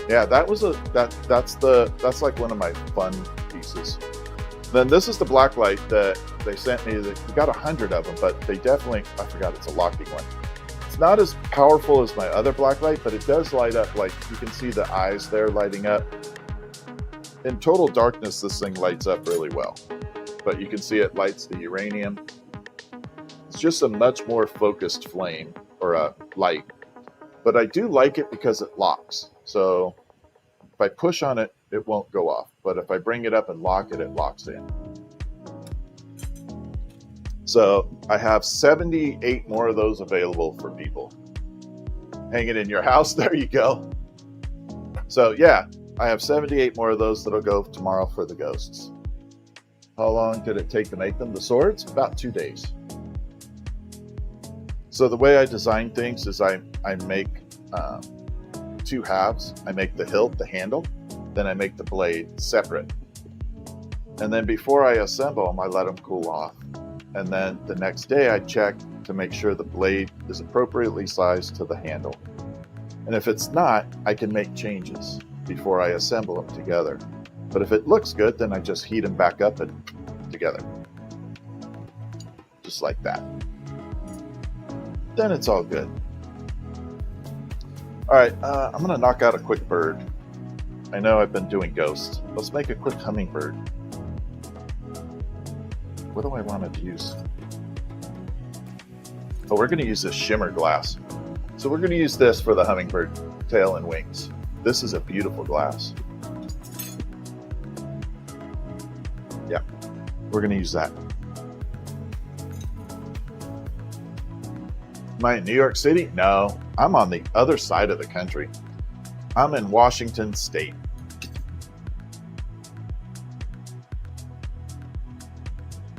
Speaker 1: Yeah, that was that's like one of my fun pieces. Then this is the blacklight that they sent me. We got 100 of them, but they definitely, I forgot it's a locking one. It's not as powerful as my other blacklight, but it does light up. Like you can see the eyes there lighting up. In total darkness, this thing lights up really well. But you can see it lights the uranium. It's just a much more focused flame or a light. But I do like it because it locks. So if I push on it, it won't go off. But if I bring it up and lock it, it locks in. So I have 78 more of those available for people. Hang it in your house. There you go. So yeah, I have 78 more of those that'll go tomorrow for the ghosts. How long did it take to make them? The swords? About 2 days. So the way I design things is I make 2 halves. I make the hilt, the handle, then I make the blade separate. And then before I assemble them, I let them cool off. And then the next day I check to make sure the blade is appropriately sized to the handle. And if it's not, I can make changes before I assemble them together. But if it looks good, then I just heat them back up and together. Just like that. Then it's all good. All right, I'm gonna knock out a quick bird. I know I've been doing ghosts. Let's make a quick hummingbird. What do I want to use? Oh, we're gonna use this shimmer glass. So we're gonna use this for the hummingbird tail and wings. This is a beautiful glass. Yeah, we're gonna use that. Am I in New York City? No, I'm on the other side of the country. I'm in Washington State.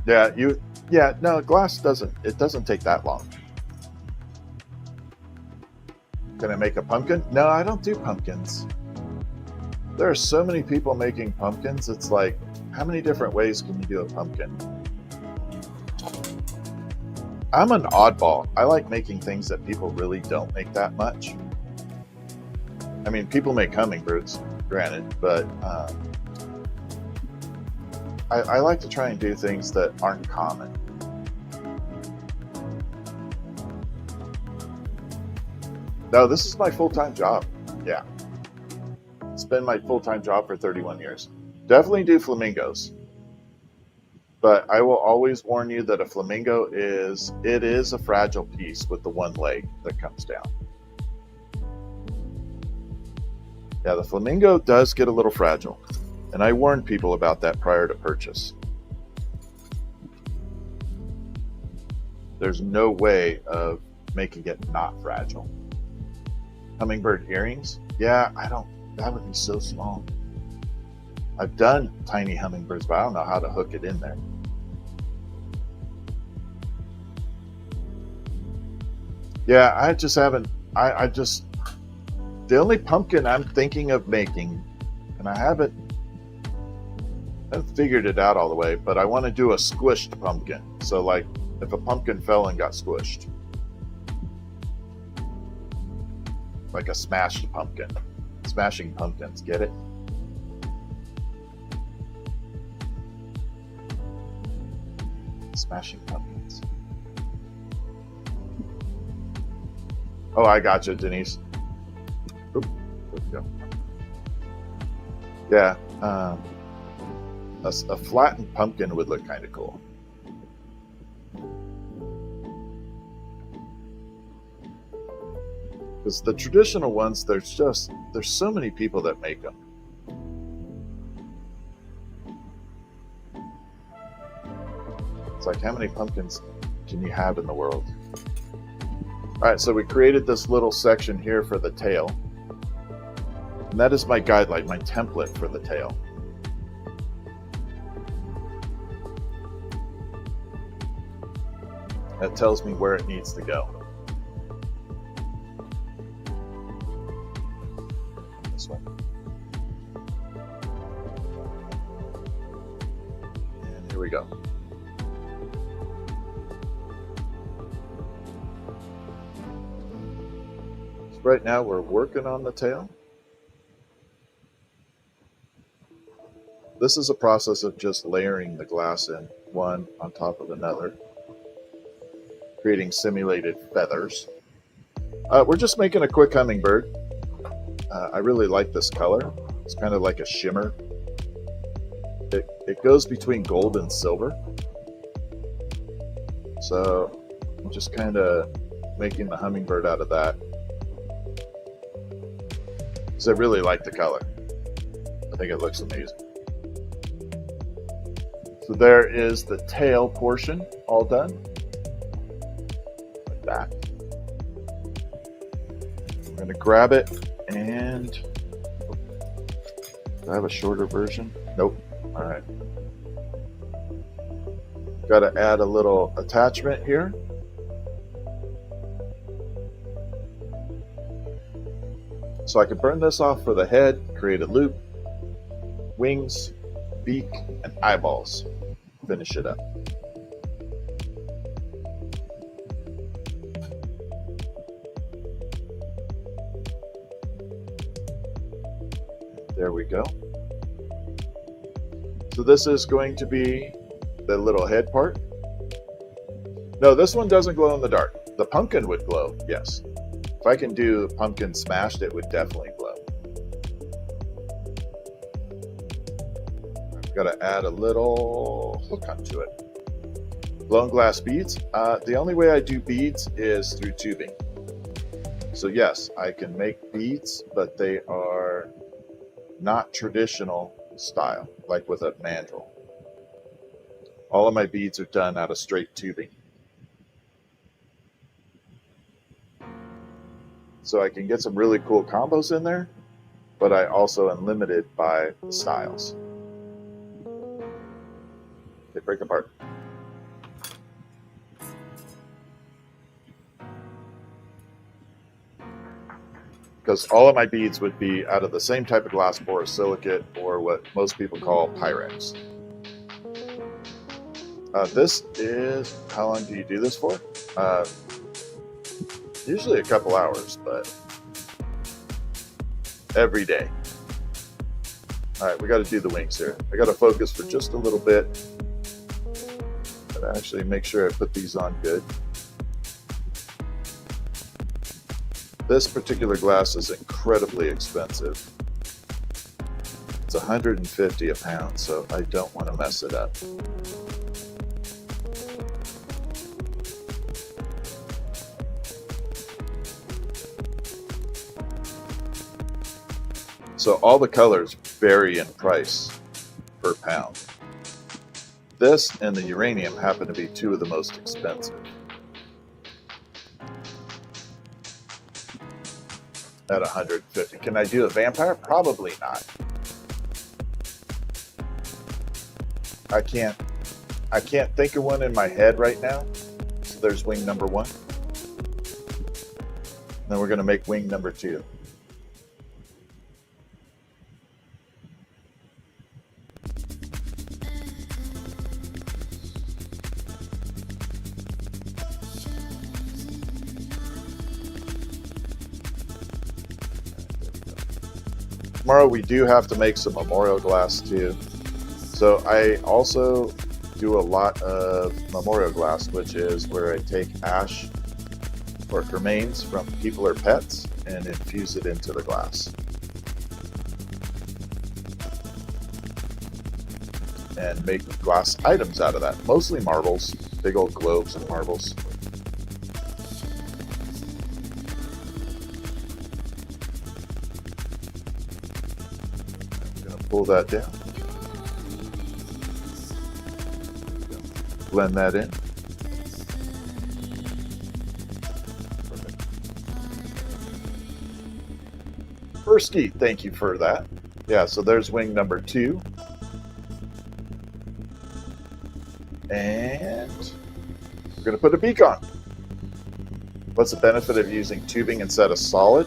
Speaker 1: No, glass doesn't take that long. Can I make a pumpkin? No, I don't do pumpkins. There are so many people making pumpkins. It's like, how many different ways can you do a pumpkin? I'm an oddball. I like making things that people really don't make that much. I mean, people make hummingbirds, granted, but I like to try and do things that aren't common. No, this is my full-time job. Yeah. It's been my full-time job for 31 years. Definitely do flamingos. But I will always warn you that a flamingo is a fragile piece with the one leg that comes down. Yeah, the flamingo does get a little fragile. And I warned people about that prior to purchase. There's no way of making it not fragile. Hummingbird earrings? Yeah, that would be so small. I've done tiny hummingbirds, but I don't know how to hook it in there. Yeah, I just haven't, the only pumpkin I'm thinking of making, and I haven't figured it out all the way, but I want to do a squished pumpkin. So like if a pumpkin fell and got squished. Like a smashed pumpkin. Smashing pumpkins, get it? Smashing pumpkins. Oh, I got you, Denise. Oop, there we go. Yeah, a flattened pumpkin would look kind of cool. Because the traditional ones, there's so many people that make them. It's like, how many pumpkins can you have in the world? All right, so we created this little section here for the tail. And that is my guideline, my template for the tail. That tells me where it needs to go. This one. And here we go. So right now we're working on the tail. This is a process of just layering the glass in one on top of another, creating simulated feathers. We're just making a quick hummingbird. I really like this color. It's kind of like a shimmer. It goes between gold and silver. So I'm just kind of making the hummingbird out of that. Because I really like the color. I think it looks amazing. So there is the tail portion all done. Like that. I'm going to grab it and... Do I have a shorter version? Nope. All right. Got to add a little attachment here. So I can burn this off for the head, create a loop, wings, beak, and eyeballs. Finish it up. There we go. So this is going to be the little head part. No, this one doesn't glow in the dark. The pumpkin would glow, yes. If I can do pumpkin smashed, it would definitely glow. I've got to add a little hook onto it. Blown glass beads. The only way I do beads is through tubing. So yes, I can make beads, but they are not traditional style, like with a mandrel. All of my beads are done out of straight tubing. So I can get some really cool combos in there, but I also am limited by the styles. They break apart. Because all of my beads would be out of the same type of glass, borosilicate, or what most people call Pyrex. This is, how long do you do this for? Usually a couple hours, but every day. All right, we got to do the wings here. I got to focus for just a little bit. But actually make sure I put these on good. This particular glass is incredibly expensive. It's $150 a pound, so I don't want to mess it up. So all the colors vary in price per pound. This and the uranium happen to be two of the most expensive. At 150. Can I do a vampire? Probably not. I can't think of one in my head right now. So there's wing number 1. And then we're going to make wing number 2. Tomorrow we do have to make some memorial glass too. So I also do a lot of memorial glass, which is where I take ash or remains from people or pets and infuse it into the glass. And make glass items out of that. Mostly marbles, big old globes of marbles. Pull that down. Blend that in. Persky, thank you for that. Yeah, so there's wing number 2. And we're going to put a beak on. What's the benefit of using tubing instead of solid?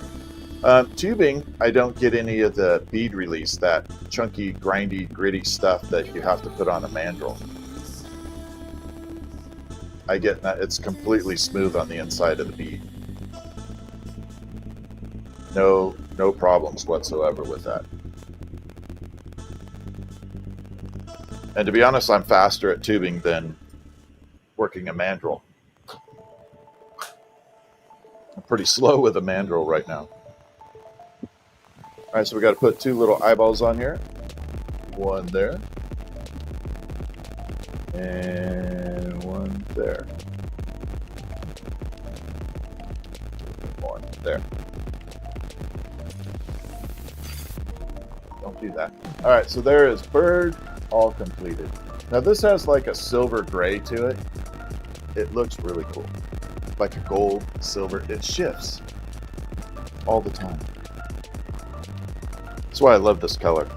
Speaker 1: Tubing, I don't get any of the bead release, that chunky, grindy, gritty stuff that you have to put on a mandrel. I get that it's completely smooth on the inside of the bead. No problems whatsoever with that. And to be honest, I'm faster at tubing than working a mandrel. I'm pretty slow with a mandrel right now. All right, so we got to put 2 little eyeballs on here. One there. And one there. One there. Don't do that. All right, so there is bird, all completed. Now this has like a silver gray to it. It looks really cool. Like a gold, silver. It shifts all the time. That's why I love this color,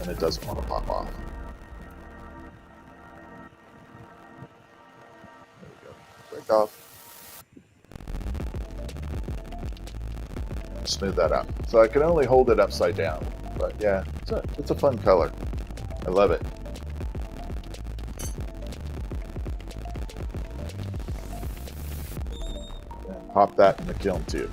Speaker 1: and it doesn't want to pop off. There we go. Break off. Smooth that out. So I can only hold it upside down, but yeah, it's a fun color. I love it. And pop that in the kiln too.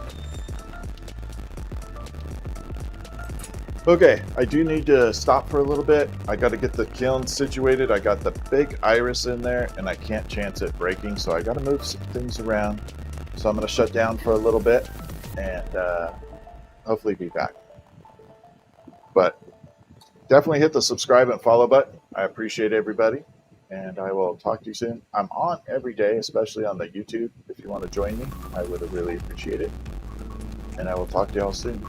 Speaker 1: Okay, I do need to stop for a little bit. I got to get the kiln situated. I got the big iris in there, and I can't chance it breaking, so I got to move some things around. So I'm going to shut down for a little bit, and hopefully be back. But definitely hit the subscribe and follow button. I appreciate everybody, and I will talk to you soon. I'm on every day, especially on the YouTube. If you want to join me, I would really appreciate it. And I will talk to y'all soon.